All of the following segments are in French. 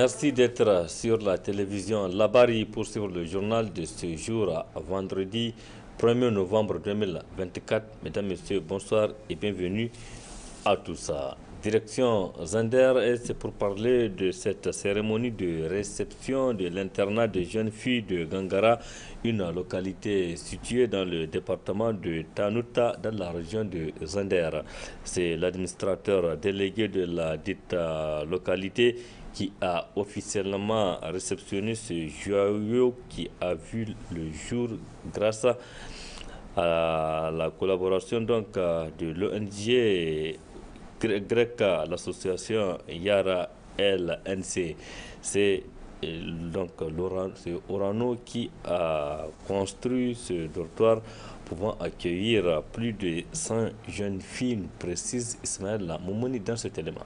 Merci d'être sur la télévision Labari pour suivre le journal de ce jour, vendredi 1er novembre 2024. Mesdames, Messieurs, bonsoir et bienvenue à tous. Direction Zander, et c'est pour parler de cette cérémonie de réception de l'internat des jeunes filles de Gangara, une localité située dans le département de Tanuta, dans la région de Zander. C'est l'administrateur délégué de la dite localité qui a officiellement réceptionné ce joyau qui a vu le jour grâce à la collaboration donc de l'ONG grec, l'association Yara LNC. C'est donc Orano qui a construit ce dortoir pouvant accueillir plus de 100 jeunes filles, précise Ismaël Moumouni dans cet élément.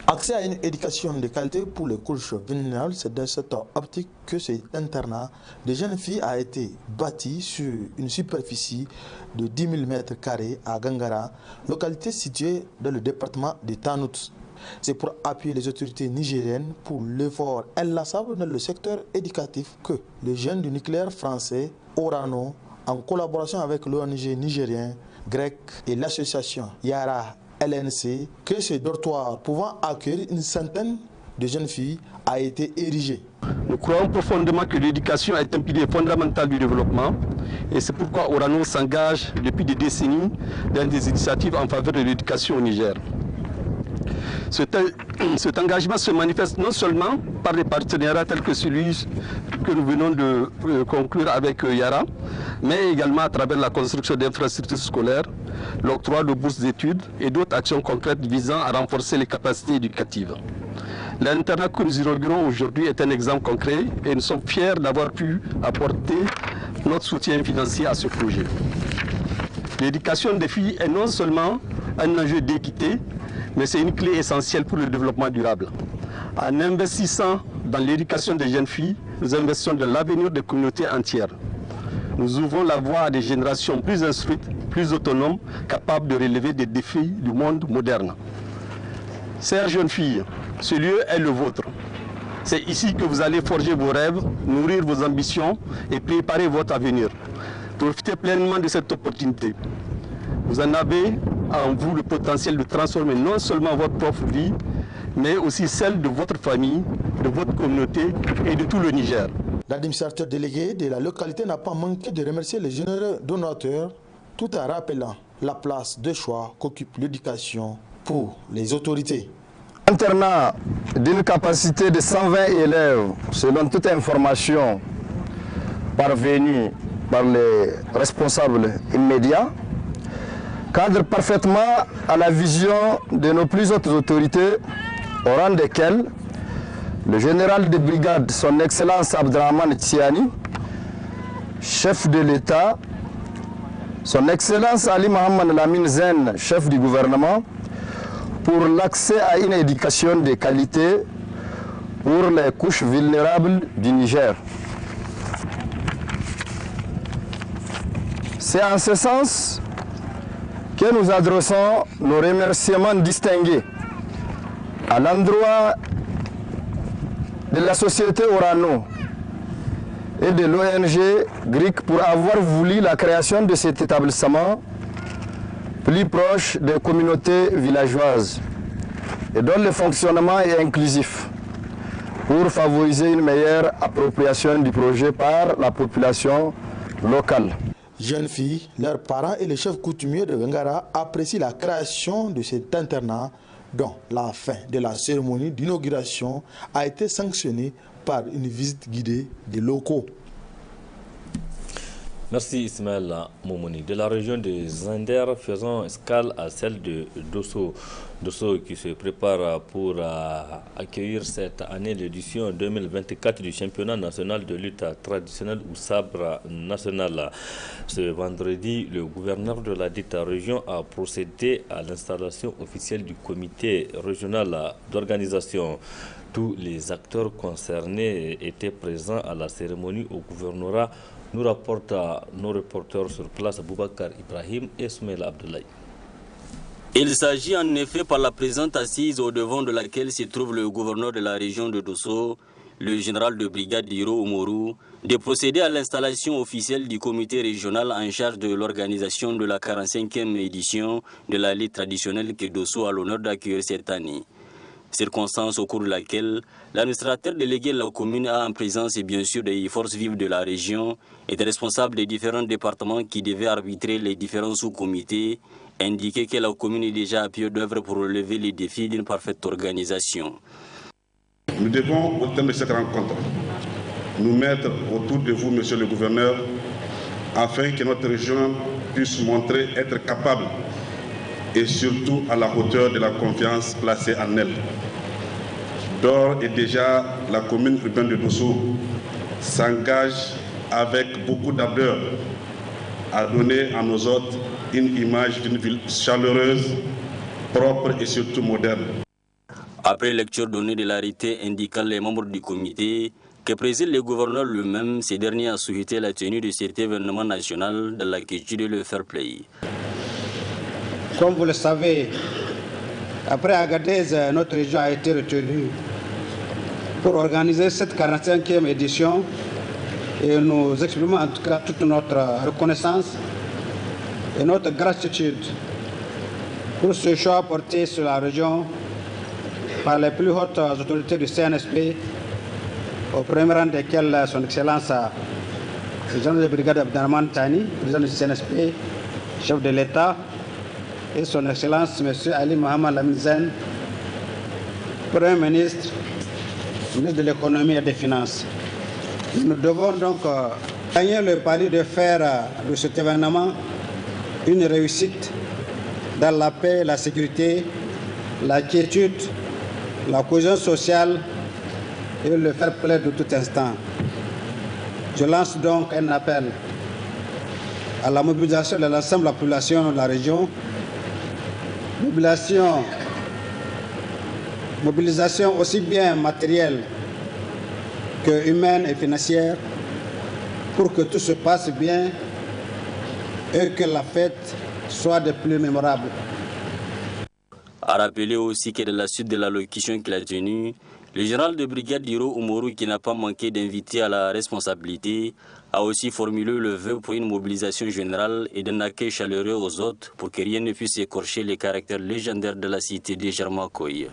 Accès à une éducation de qualité pour les couches vulnérables, c'est dans cette optique que cet internat de jeunes filles a été bâti sur une superficie de 10 000 m² à Gangara, localité située dans le département de Tanout. C'est pour appuyer les autorités nigériennes pour l'effort inlassable dans le secteur éducatif que les jeunes du nucléaire français Orano, en collaboration avec l'ONG nigérien, grec et l'association Yara LNC, que ce dortoir pouvant accueillir une centaine de jeunes filles a été érigé. Nous croyons profondément que l'éducation est un pilier fondamental du développement et c'est pourquoi Orano s'engage depuis des décennies dans des initiatives en faveur de l'éducation au Niger. Cet engagement se manifeste non seulement par des partenariats tels que celui que nous venons de conclure avec Yara, mais également à travers la construction d'infrastructures scolaires, l'octroi de bourses d'études et d'autres actions concrètes visant à renforcer les capacités éducatives. L'internat que nous inaugurons aujourd'hui est un exemple concret et nous sommes fiers d'avoir pu apporter notre soutien financier à ce projet. L'éducation des filles est non seulement un enjeu d'équité, mais c'est une clé essentielle pour le développement durable. En investissant dans l'éducation des jeunes filles, nous investissons dans l'avenir des communautés entières. Nous ouvrons la voie à des générations plus instruites, plus autonomes, capables de relever des défis du monde moderne. Chères jeunes filles, ce lieu est le vôtre. C'est ici que vous allez forger vos rêves, nourrir vos ambitions et préparer votre avenir. Profitez pleinement de cette opportunité. Vous en avez en vous le potentiel de transformer non seulement votre propre vie, mais aussi celle de votre famille, de votre communauté et de tout le Niger. L'administrateur délégué de la localité n'a pas manqué de remercier les généreux donateurs tout en rappelant la place de choix qu'occupe l'éducation pour les autorités. Internat d'une capacité de 120 élèves, selon toute information parvenue par les responsables immédiats, cadre parfaitement à la vision de nos plus hautes autorités, au rang desquelles le général de brigade, son Excellence Abdrahman Tiani, chef de l'État, son Excellence Ali Mohamed Lamine Zen, chef du gouvernement, pour l'accès à une éducation de qualité pour les couches vulnérables du Niger. C'est en ce sens que nous adressons nos remerciements distingués à l'endroit de la société Orano et de l'ONG GRIC pour avoir voulu la création de cet établissement plus proche des communautés villageoises et dont le fonctionnement est inclusif pour favoriser une meilleure appropriation du projet par la population locale. Jeunes filles, leurs parents et les chefs coutumiers de Gangara apprécient la création de cet internat dont la fin de la cérémonie d'inauguration a été sanctionnée par une visite guidée des locaux. Merci Ismaël Moumouni. De la région de Zander, faisons escale à celle de Dosso. Dosso qui se prépare pour accueillir cette année l'édition 2024 du championnat national de lutte traditionnelle ou sabre national. Ce vendredi, le gouverneur de la dite région a procédé à l'installation officielle du comité régional d'organisation. Tous les acteurs concernés étaient présents à la cérémonie au gouvernorat, nous rapportent nos reporters sur place Boubacar Ibrahim et Soumaïla Abdoulaye. Il s'agit en effet par la présente assise au devant de laquelle se trouve le gouverneur de la région de Dosso, le général de brigade Hiro Umoru, de procéder à l'installation officielle du comité régional en charge de l'organisation de la 45e édition de la Ligue traditionnelle que Dosso a l'honneur d'accueillir cette année. Circonstance au cours de laquelle l'administrateur délégué de la commune a en présence et bien sûr des forces vives de la région et des responsables des différents départements qui devaient arbitrer les différents sous-comités, indiqué que la commune est déjà à pied d'œuvre pour relever les défis d'une parfaite organisation. Nous devons, au terme de cette rencontre, nous mettre autour de vous, monsieur le gouverneur, afin que notre région puisse montrer être capable et surtout à la hauteur de la confiance placée en elle. D'ores et déjà, la commune urbaine de Dosso s'engage avec beaucoup d'ardeur à donner à nos hôtes une image d'une ville chaleureuse, propre et surtout moderne. Après lecture donnée de l'arrêté indiquant les membres du comité que préside le gouverneur lui-même, ce dernier a souhaité la tenue de cet événement national dans la culture de le fair play. Comme vous le savez, après Agadez, notre région a été retenue pour organiser cette 45e édition et nous exprimons en tout cas toute notre reconnaissance et notre gratitude pour ce choix porté sur la région par les plus hautes autorités du CNSP, au premier rang desquelles son Excellence le général de brigade Abdelrahman Tani, président du CNSP, chef de l'État, et son Excellence M. Ali Mohamed Lamine Zen, Premier ministre, ministre de l'économie et des finances. Nous devons donc gagner le pari de faire de cet événement une réussite dans la paix, la sécurité, la quiétude, la cohésion sociale et le fair play de tout instant. Je lance donc un appel à la mobilisation de l'ensemble de la population de la région, mobilisation aussi bien matérielle que humaine et financière, pour que tout se passe bien et que la fête soit des plus mémorables. A rappelé aussi que de la suite de l'allocution qu'il a tenue, le général de brigade Hiro Umoru, qui n'a pas manqué d'inviter à la responsabilité, a aussi formulé le vœu pour une mobilisation générale et d'un accueil chaleureux aux hôtes pour que rien ne puisse écorcher les caractères légendaires de la cité de Jarmakoy.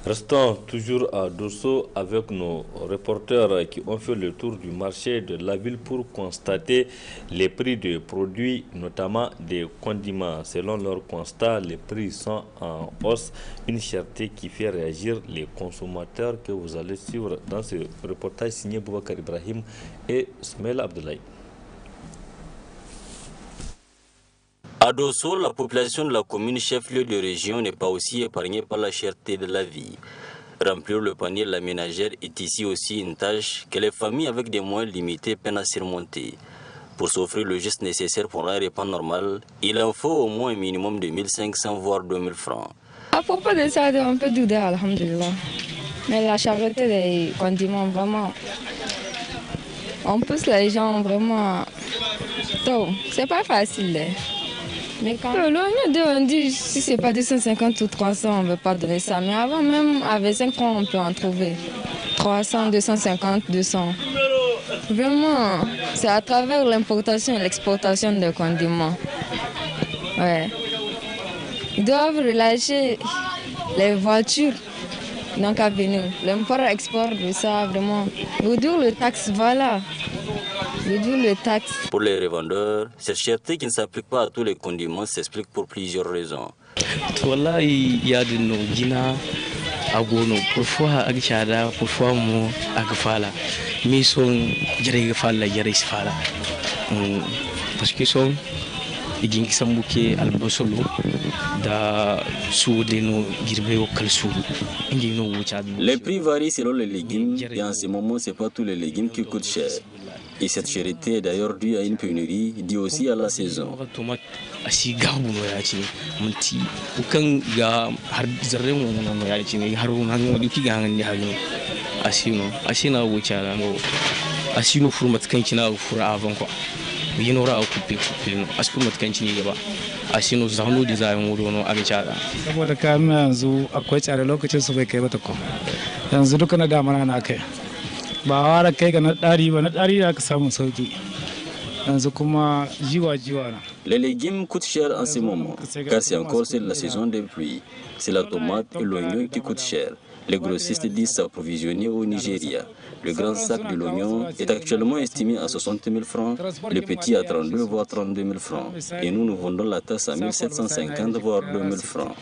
Restons toujours à Dosso avec nos reporters qui ont fait le tour du marché de la ville pour constater les prix des produits, notamment des condiments. Selon leur constat, les prix sont en hausse, une cherté qui fait réagir les consommateurs que vous allez suivre dans ce reportage signé Boubacar Ibrahim et Smail Abdoulaye. À Dosso, la population de la commune chef-lieu de région n'est pas aussi épargnée par la cherté de la vie. Remplir le panier de la ménagère est ici aussi une tâche que les familles avec des moyens limités peinent à surmonter. Pour s'offrir le geste nécessaire pour un repas normal, il en faut au moins un minimum de 1500 voire 2000 francs. À propos de ça, on peut douter, alhamdulillah. Mais la cherté des condiments, vraiment, on pousse les gens vraiment. C'est pas facile. Mais quand on dit si c'est pas 250 ou 300, on ne veut pas donner ça. Mais avant même, avec 5 francs, on peut en trouver. 300, 250, 200. Vraiment, c'est à travers l'importation et l'exportation de condiments. Ouais. Ils doivent relâcher les voitures. Donc à venir. L'import-export de ça, vraiment. Réduire le taxe, voilà. Réduire le taxe. Pour les revendeurs, cette cherté qui ne s'applique pas à tous les condiments s'explique pour plusieurs raisons. Voilà, il y a de nos guinas à gono. Parfois, agchada, parfois, mo agfala. Mais son jarigfala, jarisfala. Parce que son. Igin sambuke albasolo da soudeno girbe kalsou ingino wuchad. Les prix varient selon les légumes et en ce moment c'est pas tous les légumes qui coûtent cher. Et cette cherté est d'ailleurs due à une pénurie, due aussi à la saison. Asi gabu no yachi munti ukan ga har zarren no yachi ne haruna no duki ga ngani hagin asina wuchada no asino furmat kankina fura avant quoi. Yinora a coupé no aspur matkanci ne gaba a sinu zanu di zai mu dono a gicada saboda kayan yanzu akwai tsare lokacin su bai kai ba ta ko yanzu duka na damana na kai ba wara kai ga na dari ba, na dari da aka samu sauki yanzu kuma jiwa na. Les légumes coûtent cher en ce moment, car c'est encore la saison des pluies. C'est la tomate et l'oignon qui coûtent cher. Les grossistes disent s'approvisionner au Nigeria. Le grand sac de l'oignon est actuellement estimé à 60 000 francs, le petit à 32 voire 32 000 francs. Et nous vendons la tasse à 1750 voire 2 000 francs.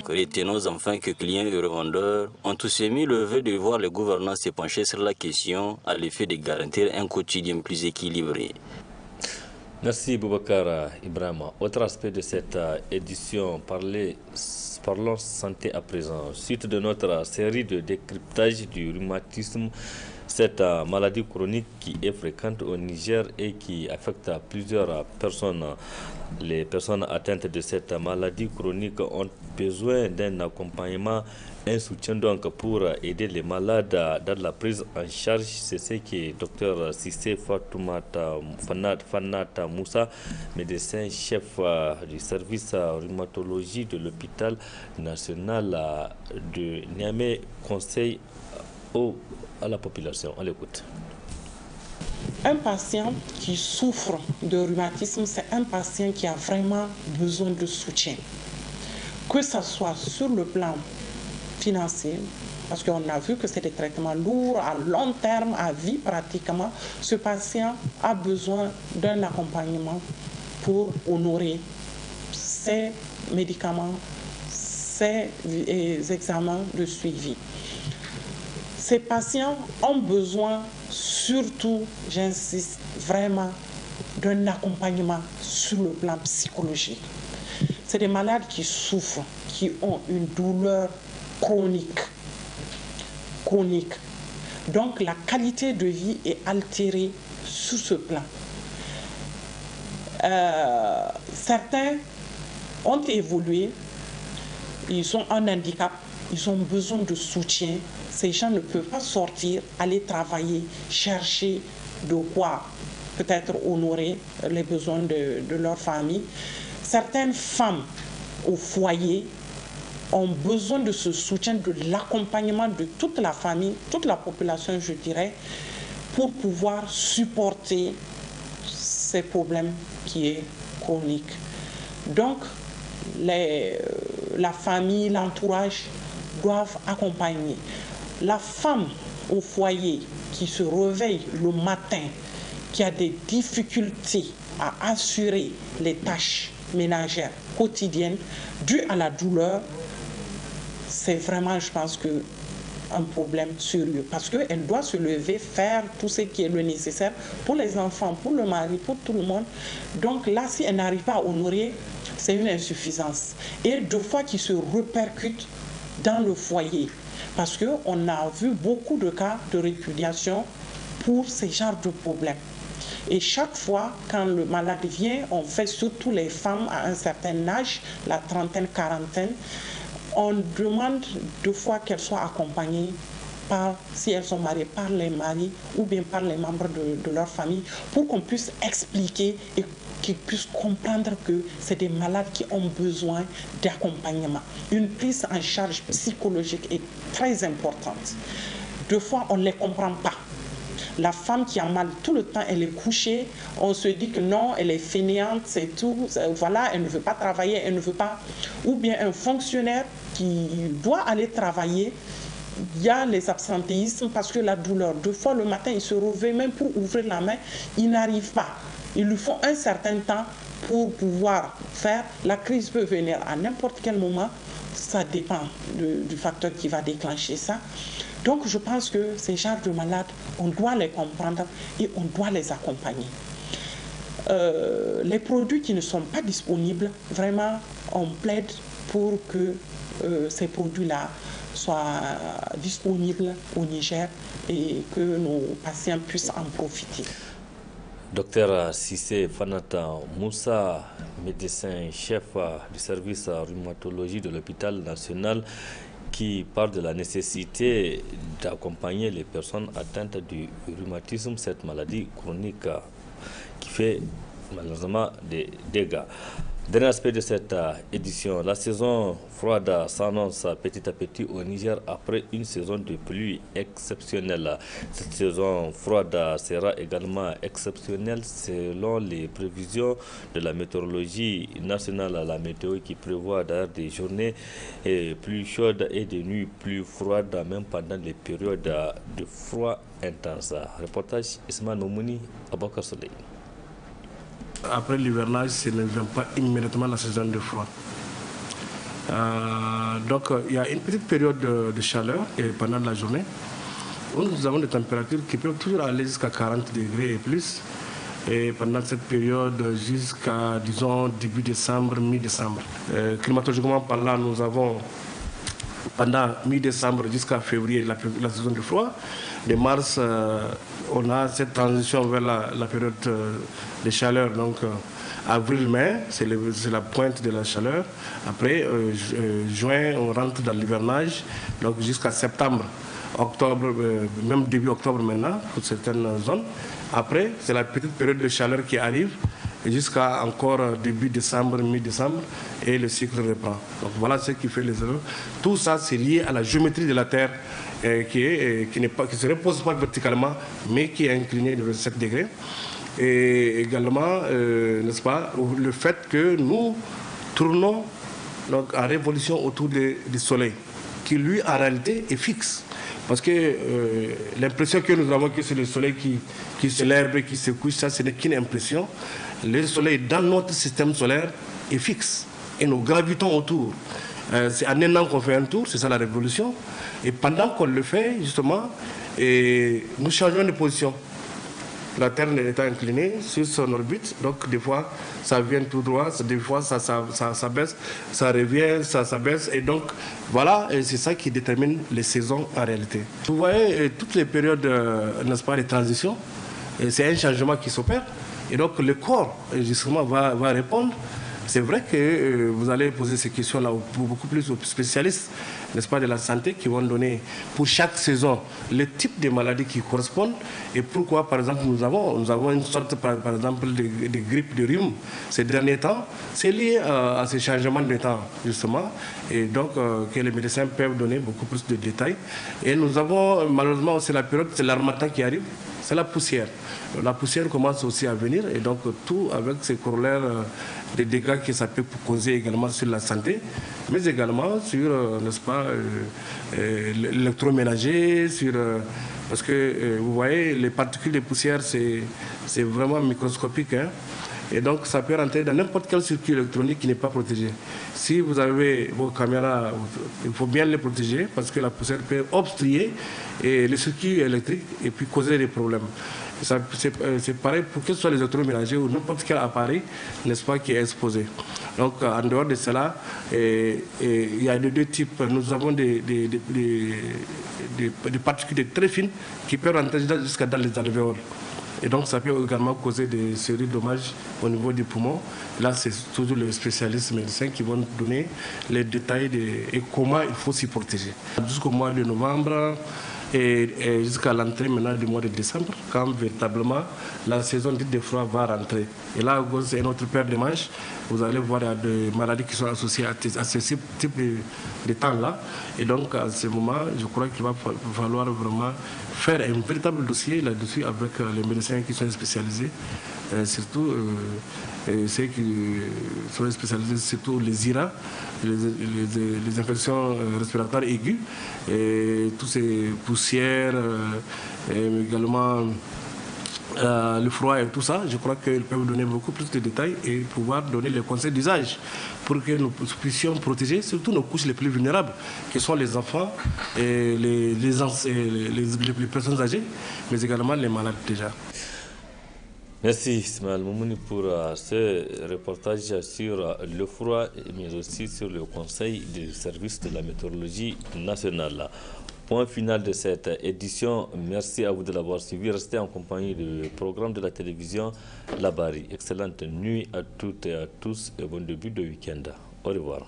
Retenons enfin que clients et revendeurs ont tous émis le vœu de voir le gouvernement se pencher sur la question à l'effet de garantir un quotidien plus équilibré. Merci Boubacar Ibrahima. Autre aspect de cette édition, parlons santé à présent. Suite de notre série de décryptage du rhumatisme, cette maladie chronique qui est fréquente au Niger et qui affecte plusieurs personnes. Les personnes atteintes de cette maladie chronique ont besoin d'un accompagnement, un soutien donc pour aider les malades dans la prise en charge. C'est ce que Dr Sissé Fatoumata Fanata Moussa, médecin chef du service rhumatologie de l'hôpital national de Niamey, conseille à la population. On l'écoute. Un patient qui souffre de rhumatisme, c'est un patient qui a vraiment besoin de soutien. Que ce soit sur le plan financier, parce qu'on a vu que c'est des traitements lourds, à long terme, à vie pratiquement, ce patient a besoin d'un accompagnement pour honorer ses médicaments, ses examens de suivi. Ces patients ont besoin, surtout, j'insiste vraiment, d'un accompagnement sur le plan psychologique. C'est des malades qui souffrent, qui ont une douleur chronique. Donc la qualité de vie est altérée sur ce plan. Certains ont évolué, ils ont un handicap, ils ont besoin de soutien. Ces gens ne peuvent pas sortir, aller travailler, chercher de quoi peut-être honorer les besoins de leur famille. Certaines femmes au foyer ont besoin de ce soutien, de l'accompagnement de toute la famille, toute la population, je dirais, pour pouvoir supporter ces problèmes qui est chronique. Donc, la famille, l'entourage doivent accompagner. La femme au foyer qui se réveille le matin, qui a des difficultés à assurer les tâches ménagères quotidiennes dues à la douleur, c'est vraiment, je pense, un problème sérieux. Parce qu'elle doit se lever, faire tout ce qui est le nécessaire pour les enfants, pour le mari, pour tout le monde. Donc là, si elle n'arrive pas à honorer, c'est une insuffisance. Et deux fois qui se répercute dans le foyer. Parce qu'on a vu beaucoup de cas de répudiation pour ces genres de problèmes. Et chaque fois, quand le malade vient, on fait surtout les femmes à un certain âge, la trentaine, quarantaine, on demande deux fois qu'elles soient accompagnées par, si elles sont mariées, par les maris ou bien par les membres de leur famille, pour qu'on puisse expliquer et qu'ils puissent comprendre que c'est des malades qui ont besoin d'accompagnement. Une prise en charge psychologique est très importante. Deux fois, on ne les comprend pas. La femme qui a mal tout le temps, elle est couchée, on se dit que non, elle est fainéante, c'est tout, voilà, elle ne veut pas travailler, elle ne veut pas. Ou bien un fonctionnaire qui doit aller travailler, il y a les absentéismes parce que la douleur, deux fois le matin, il se réveille même pour ouvrir la main, il n'arrive pas. Il lui faut un certain temps pour pouvoir faire. La crise peut venir à n'importe quel moment, ça dépend du facteur qui va déclencher ça. Donc je pense que ces genres de malades, on doit les comprendre et on doit les accompagner. Les produits qui ne sont pas disponibles, vraiment, on plaide pour que ces produits-là soient disponibles au Niger et que nos patients puissent en profiter. Docteur Sissé Fanata Moussa, médecin chef du service rhumatologie de l'hôpital national qui parle de la nécessité d'accompagner les personnes atteintes du rhumatisme, cette maladie chronique qui fait malheureusement des dégâts. Dernier aspect de cette édition, la saison froide s'annonce petit à petit au Niger après une saison de pluie exceptionnelle. Cette saison froide sera également exceptionnelle selon les prévisions de la météorologie nationale, la météo qui prévoit d'ailleurs des journées plus chaudes et des nuits plus froides, même pendant les périodes de froid intense. Reportage Ismaël Momouni, Abakar Soleil. Après l'hivernage, ce ne vient pas immédiatement la saison de froid. Donc il y a une petite période de chaleur pendant la journée où nous avons des températures qui peuvent toujours aller jusqu'à 40 degrés et plus. Et pendant cette période jusqu'à, disons, début décembre, mi-décembre. Climatologiquement parlant, nous avons pendant mi-décembre jusqu'à février la saison de froid. De mars, on a cette transition vers la période de chaleur, donc avril-mai, c'est la pointe de la chaleur. Après, juin, on rentre dans l'hivernage, donc jusqu'à septembre, octobre, même début octobre maintenant, pour certaines zones. Après, c'est la petite période de chaleur qui arrive, jusqu'à encore début décembre, mi-décembre, et le cycle reprend. Donc voilà ce qui fait les erreurs. Tout ça, c'est lié à la géométrie de la Terre, qui ne se repose pas verticalement, mais qui est inclinée de 27 degrés. Et également, n'est-ce pas, le fait que nous tournons donc, en révolution autour du Soleil, qui lui, en réalité, est fixe. Parce que l'impression que nous avons que c'est le Soleil qui se lève et qui se couche, ça, ce n'est qu'une impression. Le Soleil, dans notre système solaire, est fixe. Et nous gravitons autour. C'est en un an qu'on fait un tour, c'est ça la révolution. Et pendant qu'on le fait, justement, nous changeons de position. La Terre est inclinée sur son orbite, donc des fois ça vient tout droit, des fois ça baisse, ça revient, ça baisse, et donc voilà, c'est ça qui détermine les saisons en réalité. Vous voyez, toutes les périodes, n'est-ce pas, de transition, c'est un changement qui s'opère, et donc le corps, justement, va répondre. C'est vrai que vous allez poser ces questions-là beaucoup plus aux spécialistes, n'est-ce pas, de la santé, qui vont donner pour chaque saison le type de maladies qui correspondent et pourquoi, par exemple, nous avons une sorte, par exemple, de grippe, de rhume ces derniers temps. C'est lié à ces changements de temps, justement, et donc que les médecins peuvent donner beaucoup plus de détails. Et nous avons, malheureusement, c'est la période, c'est l'harmattan qui arrive, c'est la poussière. La poussière commence aussi à venir et donc tout avec ses corollaires des dégâts que ça peut causer également sur la santé, mais également sur, n'est-ce pas, l'électroménager, parce que vous voyez, les particules de poussière, c'est vraiment microscopique, hein, et donc ça peut rentrer dans n'importe quel circuit électronique qui n'est pas protégé. Si vous avez vos caméras, il faut bien les protéger parce que la poussière peut obstruer le circuit électrique et puis causer des problèmes. C'est pareil pour que ce soit les électroménagers ou n'importe quel appareil, n'est-ce pas, qui est exposé. Donc, en dehors de cela, il y a deux types. Nous avons des particules très fines qui peuvent rentrer jusqu'à dans les alvéoles. Et donc, ça peut également causer des séries de dommages au niveau du poumon. Là, c'est toujours les spécialistes médecins qui vont donner les détails et comment il faut s'y protéger. Jusqu'au mois de novembre, et jusqu'à l'entrée maintenant du mois de décembre, quand véritablement la saison dite de froid va rentrer. Et là, c'est une autre paire de manches. Vous allez voir des maladies qui sont associées à ce type de temps-là. Et donc, à ce moment, je crois qu'il va falloir vraiment faire un véritable dossier là-dessus avec les médecins qui sont spécialisés, surtout ceux qui sont spécialisés, surtout les IRA, les infections respiratoires aiguës, et toutes ces poussières, et également le froid et tout ça. Je crois qu'ils peuvent donner beaucoup plus de détails et pouvoir donner les conseils d'usage pour que nous puissions protéger surtout nos couches les plus vulnérables, qui sont les enfants et les personnes âgées, mais également les malades déjà. Merci Ismaël Moumouni pour ce reportage sur le froid, mais aussi sur le conseil du service de la météorologie nationale. Point final de cette édition. Merci à vous de l'avoir suivi. Restez en compagnie du programme de la télévision Labari. Excellente nuit à toutes et à tous et bon début de week-end. Au revoir.